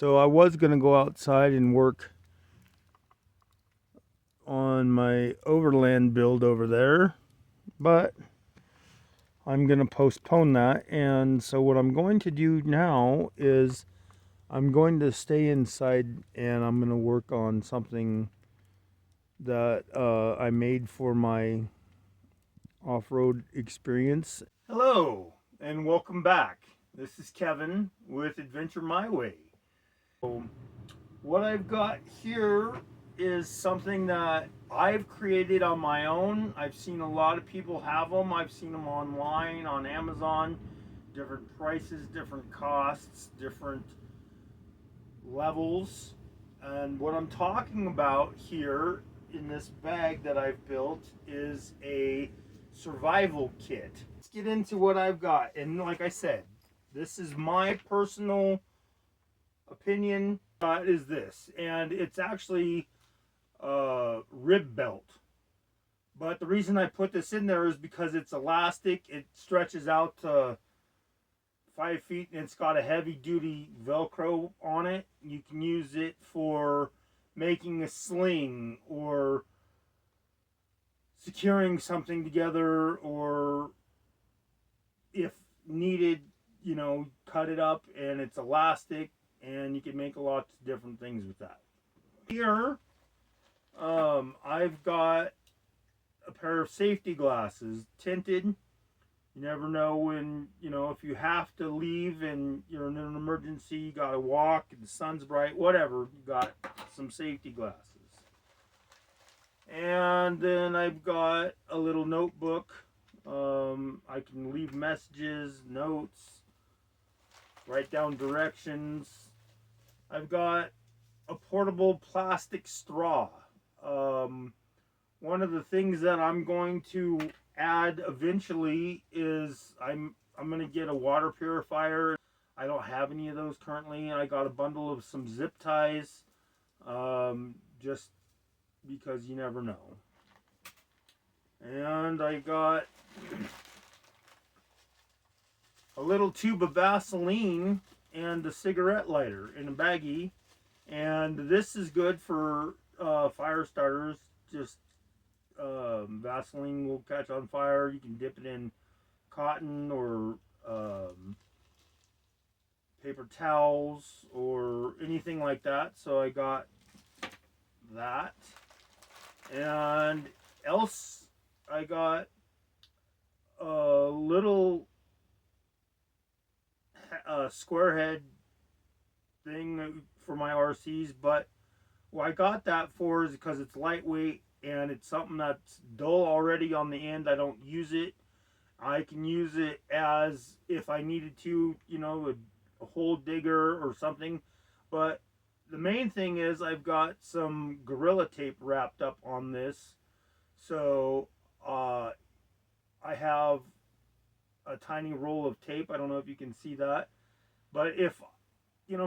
So I was going to go outside and work on my overland build over there, but I'm going to postpone that. And so what I'm going to do now is I'm going to stay inside and I'm going to work on something that I made for my off-road experience. Hello and welcome back. This is Kevin with Adventure My Way. So what I've got here is something that I've created on my own. I've seen a lot of people have them. I've seen them online on Amazon, different prices, different costs, different levels. And what I'm talking about here in this bag that I've built is a survival kit. Let's get into what I've got. And like I said, this is my personal opinion. Is this, and it's actually a rib belt. But the reason I put this in there is because it's elastic. It stretches out to 5 feet, and it's got a heavy duty Velcro on it. You can use it for making a sling or securing something together, or if needed, cut it up, and it's elastic, and you can make a lot of different things with that. Here, I've got a pair of safety glasses, tinted. You never know when, if you have to leave and you're in an emergency, you gotta walk, the sun's bright, whatever, you got some safety glasses. And then I've got a little notebook. I can leave messages, notes, write down directions. I've got a portable plastic straw. One of the things that I'm going to add eventually is I'm going to get a water purifier. I don't have any of those currently. I got a bundle of some zip ties, just because you never know. And I got a little tube of Vaseline and a cigarette lighter in a baggie. And this is good for fire starters. Just Vaseline will catch on fire. You can dip it in cotton or paper towels or anything like that. So I got that. And else I got a little square head thing for my RCs, but what I got that for is because it's lightweight and it's something that's dull already on the end. I don't use it. I can use it as if I needed to, a hole digger or something. But the main thing is I've got some Gorilla Tape wrapped up on this. So I have a tiny roll of tape. I don't know if you can see that. But if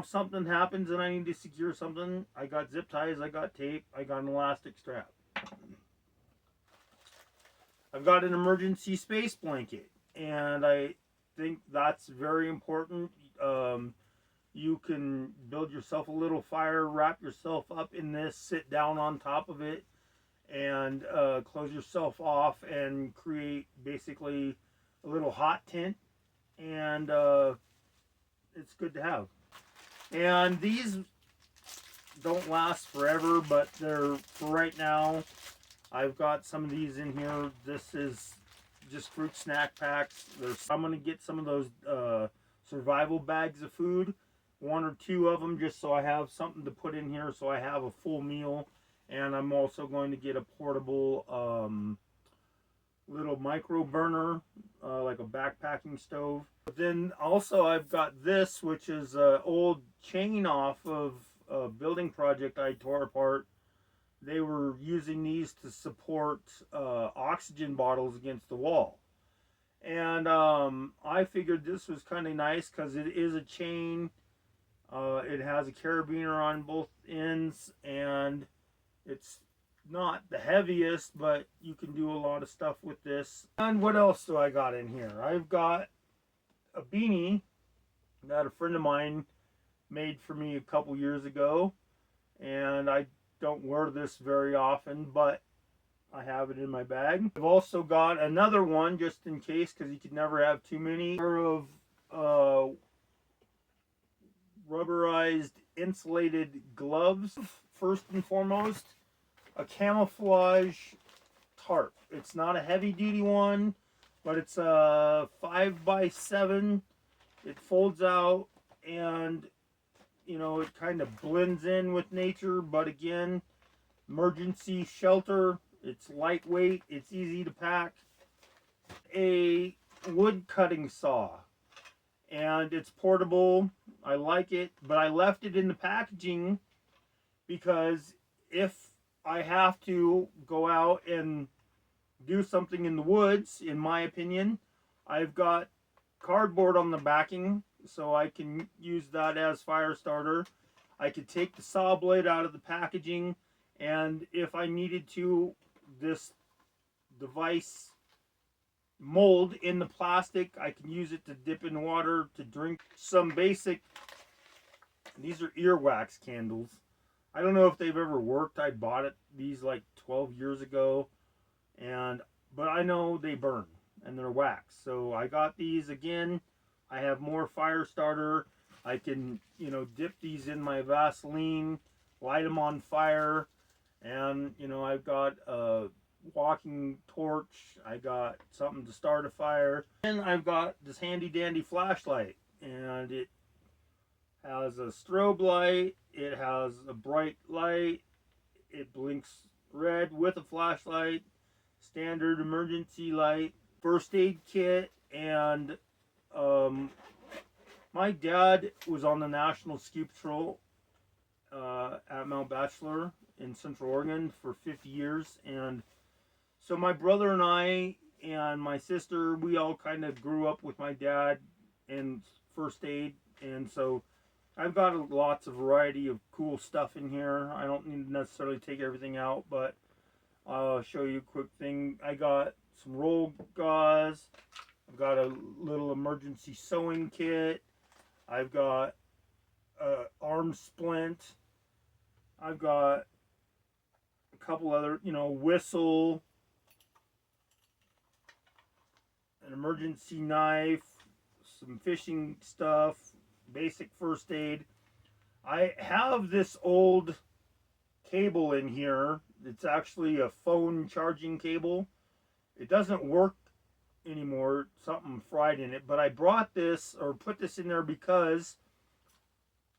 something happens and I need to secure something, I got zip ties, I got tape, I got an elastic strap. I've got an emergency space blanket, and I think that's very important. You can build yourself a little fire, wrap yourself up in this, sit down on top of it, and close yourself off and create basically a little hot tent, and it's good to have. And these don't last forever, but they're for right now. I've got some of these in here. This is just fruit snack packs. I'm going to get some of those survival bags of food, 1 or 2 of them, just so I have something to put in here so I have a full meal. And I'm also going to get a portable little micro burner, like a backpacking stove. But then also I've got this, which is an old chain off of a building project I tore apart. They were using these to support oxygen bottles against the wall. And I figured this was kind of nice because it is a chain. It has a carabiner on both ends, and it's not the heaviest, but you can do a lot of stuff with this. And what else do I got in here? I've got a beanie that a friend of mine made for me a couple years ago, and I don't wear this very often, but I have it in my bag. I've also got another one just in case, because you could never have too many. A pair of uh, rubberized insulated gloves. First and foremost, a camouflage tarp. It's not a heavy duty one, but it's a 5x7. It folds out, and it kind of blends in with nature, but again, emergency shelter. It's lightweight, it's easy to pack. A wood cutting saw, and it's portable. I like it, but I left it in the packaging because if I have to go out and do something in the woods, in my opinion, I've got cardboard on the backing, so I can use that as fire starter. I could take the saw blade out of the packaging, and if I needed to, this device mold in the plastic, I can use it to dip in water to drink. Some basic, these are earwax candles. I don't know if they've ever worked. I bought these like 12 years ago, but I know they burn and they're wax. So I got these again. I have more fire starter. I can, dip these in my Vaseline, light them on fire, and I've got a walking torch. I got something to start a fire, and I've got this handy dandy flashlight, and it has a strobe light. It has a bright light. It blinks red with a flashlight. Standard emergency light. First aid kit, and my dad was on the National Ski Patrol at Mount Bachelor in Central Oregon for 50 years, and so my brother and I and my sister, we all kind of grew up with my dad and first aid, and so I've got lots of variety of cool stuff in here. I don't need to necessarily take everything out, but I'll show you a quick thing. I got some roll gauze. I've got a little emergency sewing kit. I've got an arm splint. I've got a couple other, whistle, an emergency knife, some fishing stuff, basic first aid. I have this old cable in here. It's actually a phone charging cable. It doesn't work anymore. Something fried in it, but I brought this or put this in there because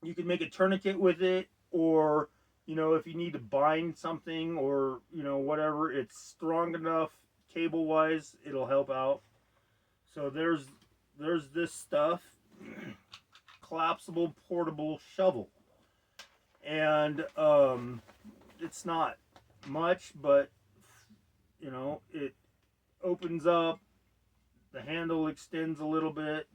you can make a tourniquet with it, or if you need to bind something, or whatever, it's strong enough cable wise, it'll help out. So there's this stuff. Collapsible portable shovel, and it's not much, but it opens up, the handle extends a little bit,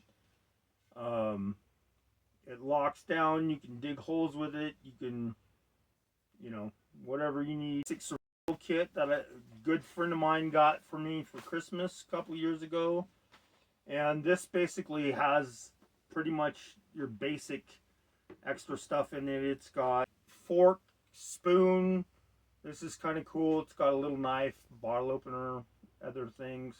it locks down, you can dig holes with it, you can whatever you need. Basic survival kit that a good friend of mine got for me for Christmas a couple years ago, and this basically has pretty much your basic extra stuff in it. It's got fork, spoon. This is kind of cool. It's got a little knife, bottle opener, other things.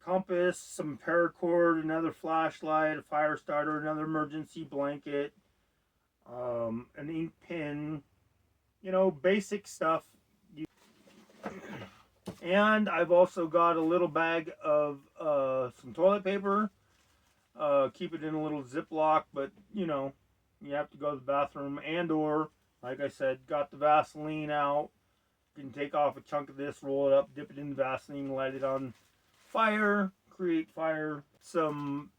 Compass, some paracord, another flashlight, a fire starter, another emergency blanket, an ink pen, basic stuff. And I've also got a little bag of some toilet paper. Keep it in a little Ziploc, but you have to go to the bathroom, and or like I said, got the Vaseline out. You can take off a chunk of this, roll it up, dip it in the Vaseline, light it on fire, create fire. Some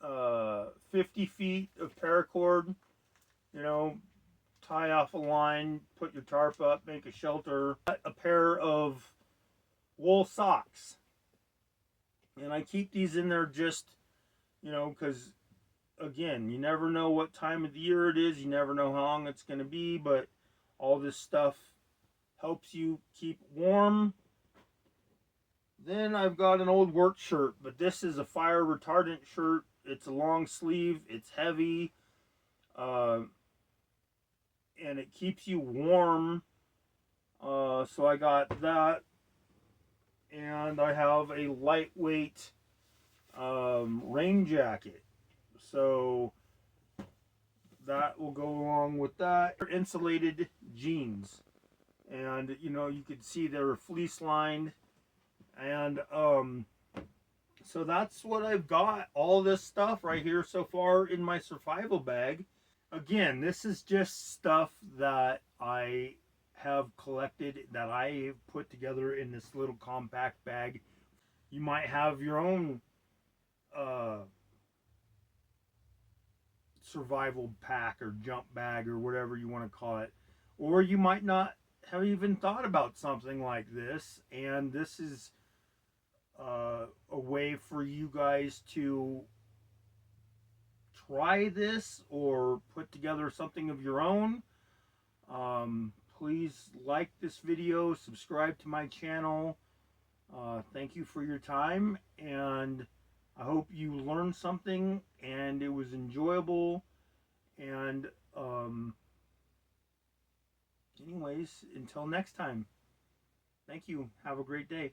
50 feet of paracord, tie off a line, put your tarp up, make a shelter. A pair of wool socks, and I keep these in there just because again, you never know what time of the year it is, you never know how long it's going to be, but all this stuff helps you keep warm. Then I've got an old work shirt, but this is a fire retardant shirt. It's a long sleeve, it's heavy, uh, and it keeps you warm. So I got that, and I have a lightweight rain jacket. So that will go along with that. Insulated jeans, and you know, you could see they're fleece lined, and so that's what I've got. All this stuff right here so far in my survival bag. Again, this is just stuff that I have collected, that I put together in this little compact bag. You might have your own uh, survival pack or jump bag or whatever you want to call it, or you might not have even thought about something like this, and this is a way for you guys to try this or put together something of your own. Please like this video, subscribe to my channel. Thank you for your time, and I hope you learned something and it was enjoyable. And anyways, until next time, thank you. Have a great day.